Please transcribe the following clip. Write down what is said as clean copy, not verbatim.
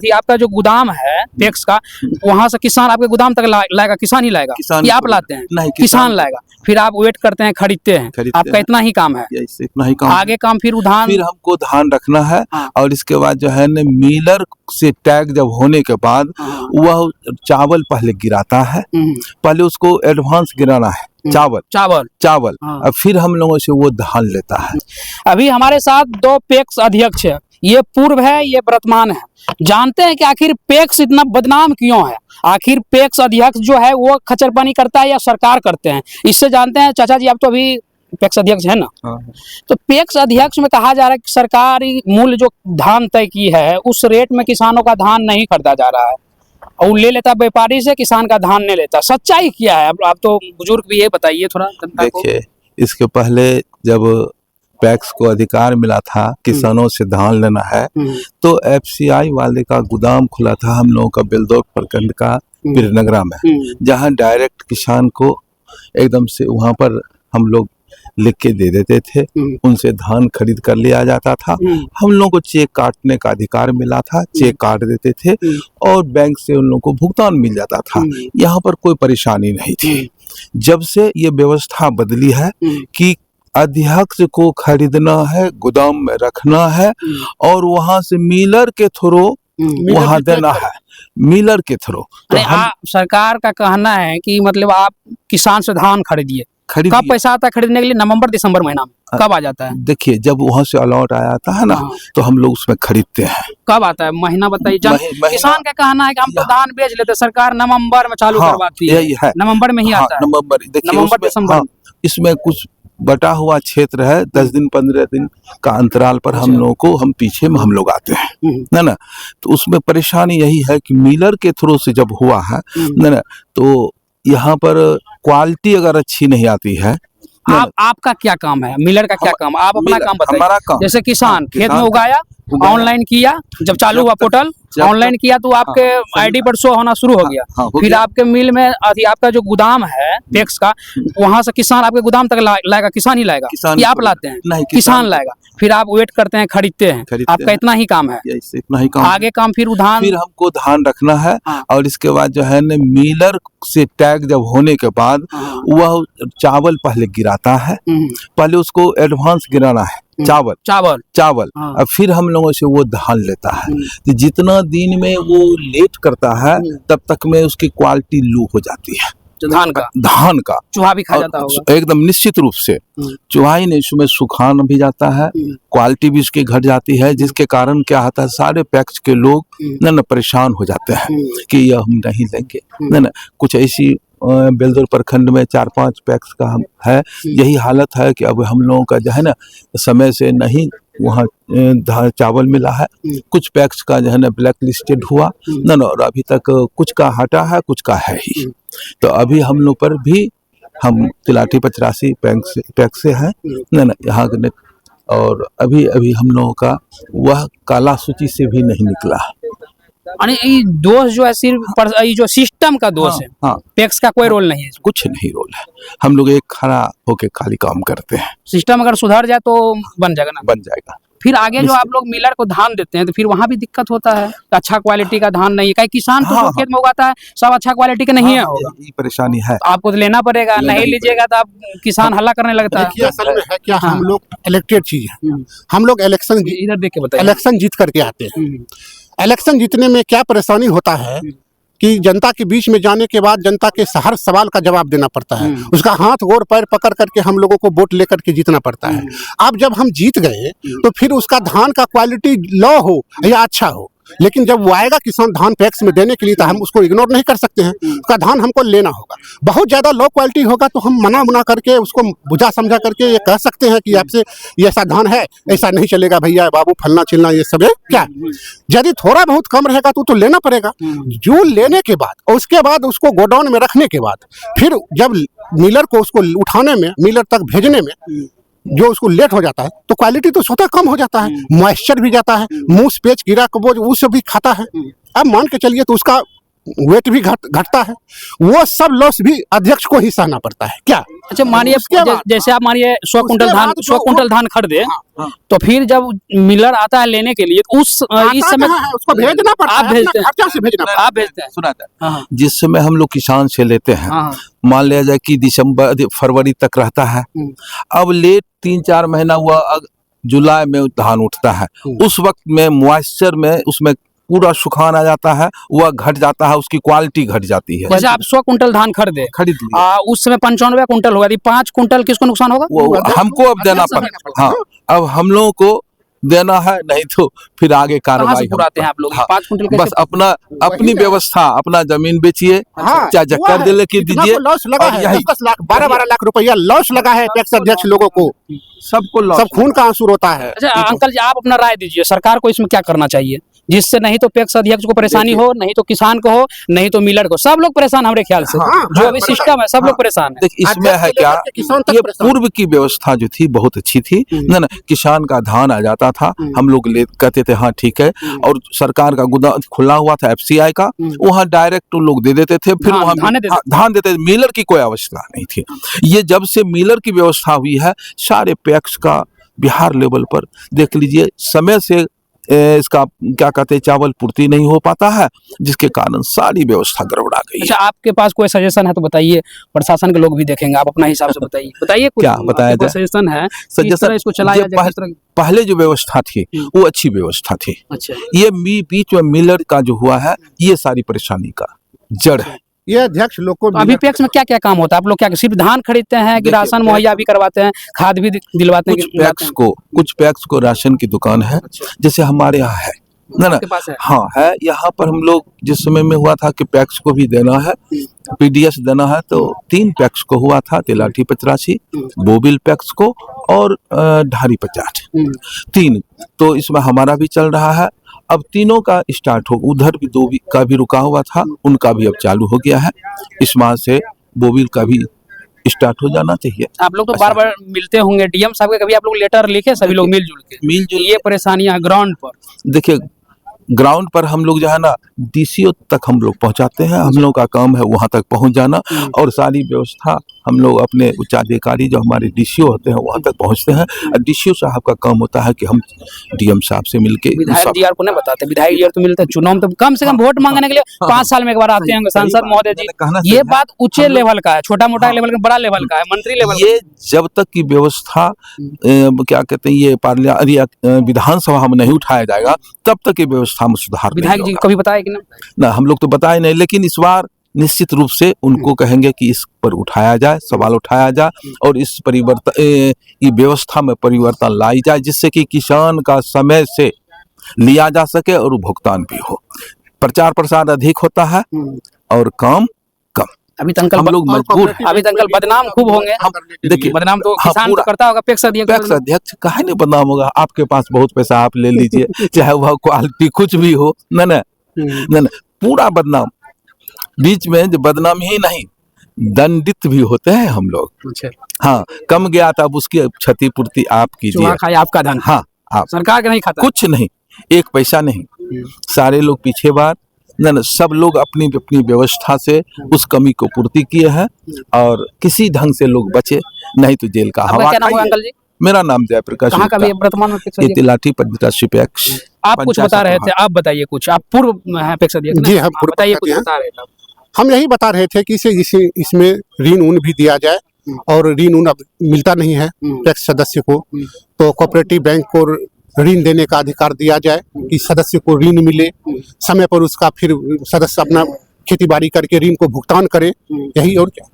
कि आपका जो गोदाम है पैक्स का, वहां से किसान आपके गोदाम तक लाएगा, किसान ही लाएगा कि आप लाते हैं? नहीं, किसान लाएगा, फिर आप वेट करते हैं, खरीदते हैं, आपका इतना ही काम है? इतना ही काम। आगे काम फिर धान, फिर हमको धान रखना है। हाँ। और इसके बाद जो है न मिलर से टैग जब होने के बाद वह चावल पहले गिराता है, पहले उसको एडवांस गिराना है चावल हाँ। और फिर हम लोगों से वो धान लेता है। अभी हमारे साथ दो पैक्स अध्यक्ष है, ये पूर्व है, ये वर्तमान है। जानते हैं कि आखिर पैक्स इतना बदनाम क्यों है? आखिर पैक्स अध्यक्ष जो है वो खच्चरपानी करता है या सरकार करते हैं? इससे जानते हैं। चाचा जी, आप तो अभी पैक्स अध्यक्ष है ना? हाँ। तो पैक्स अध्यक्ष में कहा जा रहा है कि सरकारी मूल्य जो धान तय की है उस रेट में किसानों का धान नहीं खरीदा जा रहा है, और ले लेता व्यापारी से, किसान का धान नहीं लेता। सच्चाई क्या है? आप तो बुजुर्ग भी, ये बताइए थोड़ा जनता को। देखिए, इसके पहले जब पैक्स को अधिकार मिला था किसानों से धान लेना है, तो एफसीआई वाले का गोदाम खुला था हम लोगों का बेलदौर प्रखंड का पीरनगरा में, जहां डायरेक्ट किसान को एकदम से वहां पर हम लोग लिख के दे देते थे, उनसे धान खरीद कर लिया जाता था। हम लोगों को चेक काटने का अधिकार मिला था, चेक काट देते थे और बैंक से उन लोगों को भुगतान मिल जाता था। यहाँ पर कोई परेशानी नहीं थी। जब से ये व्यवस्था बदली है कि अध्यक्ष को खरीदना है, गोदाम में रखना है और वहां से मिलर के थ्रू वहां देना है, मिलर के थ्रू। तो सरकार का कहना है कि मतलब आप किसान से धान खरीदिए। कब पैसा आता है खरीदने के लिए? नवंबर दिसंबर महीना में कब आ जाता है? देखिए, जब वहां से अलॉट आया था है ना, तो हम लोग उसमें खरीदते हैं। कब आता है महीना बताइए? किसान का कहना है कि हम तो धान बेच लेते, सरकार नवंबर में चालू करवाती है। नवंबर में ही आता है, नवंबर दिसंबर। इसमें कुछ बटा हुआ क्षेत्र है, 10 दिन 15 दिन का अंतराल पर हम लोगों को, हम पीछे में हम लोग आते हैं ना। तो उसमें परेशानी यही है कि मिलर के थ्रू से जब हुआ है ना, तो यहाँ पर क्वालिटी अगर अच्छी नहीं आती है। आपका क्या काम है? मिलर का क्या काम? आप अपना काम बताइए। हमारा काम, जैसे किसान खेत में उगाया, ऑनलाइन किया, जब चालू हुआ पोर्टल, ऑनलाइन किया तो आपके आईडी पर शो होना शुरू हो गया। फिर आपके मिल में आपका जो गोदाम है पैक्स का, वहां से किसान आपके गोदाम तक लाएगा, किसान ही लाएगा कि आप लाते हैं? नहीं, किसान लाएगा, फिर आप वेट करते हैं, खरीदते हैं, आपका इतना ही काम है? इतना ही काम। आगे काम फिर धान, फिर हमको धान रखना है। और इसके बाद जो है न मिलर से टैग जब होने के बाद वह चावल पहले गिराता है, पहले उसको एडवांस गिराना है चावल और फिर हम लोगों से वो धान लेता है। तो जितना दिन में वो लेट करता है तब तक में उसकी क्वालिटी लो हो जाती है। धान का चूहा भी खा जाता होगा एकदम निश्चित रूप से। चूहा ही नहीं, उसमें सुखान भी जाता है, क्वालिटी भी उसकी घट जाती है, जिसके कारण क्या होता है, सारे पैक्स के लोग न परेशान हो जाते हैं कि यह हम नहीं लेंगे न। कुछ ऐसी बेलदौर प्रखंड में 4-5 पैक्स का हम है, यही हालत है कि अब हम लोगों का जो है ना समय से नहीं वहाँ चावल मिला है। कुछ पैक्स का जो है ना ब्लैक लिस्टेड हुआ न, और अभी तक कुछ का हटा है, कुछ का है ही। तो अभी हम लोग पर भी, हम तिलाठी 85 पैक्स से हैं न यहाँ, और अभी हम लोगों का वह काला सूची से भी नहीं निकला है। दोष जो है सिर्फ ये जो सिस्टम का दोष है, पैक्स का कोई रोल नहीं है? कुछ नहीं रोल है, हम लोग एक खड़ा होके खाली काम करते हैं। सिस्टम अगर सुधार जाए तो बन जाएगा ना? बन जाएगा। फिर आगे जो आप लोग मिलर को धान देते हैं तो फिर वहाँ भी दिक्कत होता है, अच्छा क्वालिटी का धान नहीं है। कई किसान तो खेत में उगाता है सब अच्छा क्वालिटी का नहीं है, यही परेशानी है। आपको तो लेना पड़ेगा, नहीं लीजिएगा तो आप किसान हल्ला करने लगता है। असल में है क्या, हम लोग इलेक्टेड चीज है, हम लोग इलेक्शन इधर देख के बताइए, इलेक्शन जीत करके आते हैं। इलेक्शन जीतने में क्या परेशानी होता है कि जनता के बीच में जाने के बाद जनता के हर सवाल का जवाब देना पड़ता है, उसका हाथ गोर पैर पकड़ करके हम लोगों को वोट लेकर के जीतना पड़ता है। अब जब हम जीत गए तो फिर उसका धान का क्वालिटी लो हो या अच्छा हो, लेकिन जब वो आएगा किसान धान पैक्स में देने के लिए तो हम उसको इग्नोर नहीं कर सकते हैं। उसका धान हमको लेना होगा। बहुत ज़्यादा लो क्वालिटी होगा तो हम मना करके उसको बुझा समझा करके ये कह सकते हैं कि आपसे ये ऐसा धान है, ऐसा नहीं चलेगा भैया बाबू, फलना चिलना ये सब है क्या। यदि थोड़ा बहुत कम रहेगा तो लेना पड़ेगा। जो लेने के बाद और उसके बाद उसको गोडाउन में रखने के बाद फिर जब मिलर को उसको उठाने में, मिलर तक भेजने में जो उसको लेट हो जाता है तो क्वालिटी तो स्वतः कम हो जाता है, मॉइस्चर भी जाता है, मूस पेच कीड़ा कबोज वो सब भी खाता है। अब मान के चलिए तो उसका वेट भी घटता है, वो सब लॉस भी अध्यक्ष को ही सहना पड़ता है क्या। अच्छा मानिए उसके बाद- जैसे आप मानिए 100 कुंटल उसके धान बाद 100 कुंटल धान खरीदे, तो फिर जब मिलर आता है लेने के लिए तो इस आता समय कहाँ है, उसको भेजना पड़ता आप है, भेजते अपना हैं। खर्चा से भेजना पड़ता है। आप भेजते हैं। सुना था हाँ जिस समय हम लोग किसान से लेते हैं, हाँ मान लिया जाए कि दिसंबर फरवरी तक रहता है, अब लेट 3-4 महीना हुआ, जुलाई में धान उठता है, उस वक्त में मॉइस्चर में उसमें पूरा सुखान आ जाता है, वह घट जाता है, उसकी क्वालिटी घट जाती है। जैसे आप 100 कुंटल धान खरीदे, खरीद लिए उस समय 95 कुंटल होगा, 5 कुंटल किसको नुकसान होगा? वो हमको अब देना पड़ेगा। हाँ, अब हम लोगों को देना है, नहीं तो फिर आगे कहाँ से कार्रवाई पुराते हैं आप लोग? हाँ, 5 कुंटल बस कैसे? अपना अपनी ना। व्यवस्था, अपना जमीन बेचिए, हाँ, चाहे जक्कर हुआ दे है। लेके इतना दीजिए, तो लॉस लगा और है, यही 10-10 लाख 12-12 लाख रुपया लॉस लगा है टैक्स अध्यक्ष लोगों को, सबको लॉस सब खून का आंसू रोता है। अच्छा अंकल जी, आप अपना राय दीजिए, सरकार को इसमें क्या करना चाहिए जिससे नहीं तो पैक्स अध्यक्ष को परेशानी हो, नहीं तो किसान को हो, नहीं तो मिलर को, सब लोग परेशान हमारे ख्याल से। हाँ, जो हाँ, अभी परेशान। सिस्टम है सब लोग परेशान है। देख इसमें अध्यक्ष है से क्या, लेकर के किसान तक ये परेशान। पूर्व की व्यवस्था जो थी बहुत अच्छी थी ना, किसान का धान आ जाता था, हम लोग ले कहते थे हाँ ठीक है, और सरकार का गोदाम खुला हुआ था FCI का, वहाँ डायरेक्ट लोग दे देते थे, फिर हाँ, वहाँ धाने देते थे। धान देते थे, मिलर की कोई आवश्यकता नहीं थी। ये जब से मिलर की व्यवस्था हुई है, सारे पैक्स का बिहार लेवल पर देख लीजिए, समय से इसका क्या कहते हैं चावल पूर्ति नहीं हो पाता है, जिसके कारण सारी व्यवस्था गड़बड़ा गई अच्छा है। आपके पास कोई सजेशन है तो बताइए, प्रशासन के लोग भी देखेंगे, आप अपना हिसाब से बताइए कुछ क्या बताया आपके कोई जाए? सजेशन है किस सजेशन तरह इसको चलाया ये जाए, किस तरह? पहले जो व्यवस्था थी वो अच्छी व्यवस्था थी। अच्छा ये बीच में मिलर का जो हुआ है, ये सारी परेशानी का जड़ है। ये अध्यक्ष लोग को तो अभी पैक्स में क्या क्या काम होता है? आप लोग क्या सिर्फ धान खरीदते हैं कि देखिए, राशन मुहैया भी करवाते हैं, खाद भी दिलवाते कुछ हैं? कुछ पैक्स को राशन की दुकान है, जैसे हमारे यहाँ है ना आपके पास है? हाँ है। यहाँ पर हम लोग जिस समय में हुआ था कि पैक्स को भी देना है, PDS देना है, तो 3 पैक्स को हुआ था, तिलाठी 85, बोबिल पैक्स को और ढारी 50, 3। तो इसमें हमारा भी चल रहा है। अब तीनों का स्टार्ट हो, उधर भी 2 का भी रुका हुआ था, उनका भी अब चालू हो गया है। इस माह से बोबिल का भी स्टार्ट हो जाना चाहिए। आप लोग तो बार बार मिलते होंगे DM साहब के, कभी आप लोग लेटर लिखे सभी लोग मिलजुल के? ये परेशानियां ग्राउंड पर देखिए, ग्राउंड पर हम लोग जो है ना DCO तक हम लोग पहुंचाते हैं, हम लोग का काम है वहां तक पहुंच जाना, और सारी व्यवस्था हम लोग अपने उच्चाधिकारी जो हमारे DCO होते हैं वहां तक पहुंचते हैं। और DCO साहब का काम होता है कि हम DM साहब से मिलके विधायक जी को नहीं बताते? विधायक जी तो मिलते हैं चुनाव में, तो कम से कम वोट मांगने के लिए 5 साल में एक बार आते होंगे सांसद महोदय जी। ये बात ऊंचे लेवल का है, छोटा मोटा लेवल का, बड़ा लेवल का है, मंत्री लेवल ये जब तक की व्यवस्था क्या कहते हैं ये विधानसभा में नहीं उठाया जाएगा, तब तक ये व्यवस्था में सुधार नहीं विधायक जी होगा। कभी बताया कि नहीं? ना हम लोग तो बताए नहीं, लेकिन इस बार निश्चित रूप से उनको कहेंगे कि इस पर उठाया जाए, सवाल उठाया जाए, और इस ये व्यवस्था में परिवर्तन लाई जाए, जिससे कि किसान का समय से लिया जा सके और भुगतान भी हो। प्रचार प्रसार अधिक होता है और काम कम। अभी तक हम लोग मजबूर हैं। अभी तक बदनाम खूब होंगे। देखिए, बदनाम तो हाँ, किसान तो पूरा। करता होगा, पैक्स अध्यक्ष पैक्स अध्यक्ष काहे नहीं बदनाम होगा? आपके पास बहुत पैसा, आप ले लीजिए, चाहे वह क्वालिटी कुछ भी हो, न पूरा बदनाम। बीच में जो बदनाम ही नहीं, दंडित भी होते हैं हम लोग। अच्छा, हाँ, कम गया था, अब उसकी क्षतिपूर्ति आप कीजिए। चूहा खाए आपका धन, हाँ, आप सरकार का नहीं खाता। कुछ नहीं, 1 पैसा नहीं। सारे लोग पीछे बार न सब लोग अपनी अपनी व्यवस्था से उस कमी को पूर्ति किए हैं, और किसी ढंग से लोग बचे, नहीं तो जेल का आपका हवा क्या नाम है खाइए। अंकल जी? मेरा नाम जयप्रकाश कहाँ का गुप्ता। भी वर्तमान में पैक्स ये अध्यक्ष? तिलाठी 85 पैक्स। आप कुछ बता रहे थे, आप बताइए कुछ। आप पूर्व हैं पैक्स अध्यक्ष? जी, हम आप पूर्व बताइए, पैक्स कुछ हैं। बता रहे थे आप। हम यही बता रहे थे कि इसमें ऋण ऊन भी दिया जाए, और ऋण ऊन अब मिलता नहीं है टैक्स सदस्य को, तो कोऑपरेटिव बैंक को ऋण देने का अधिकार दिया जाए कि सदस्य को ऋण मिले समय पर, उसका फिर सदस्य अपना खेती बाड़ी करके ऋण को भुगतान करे, यही और क्या।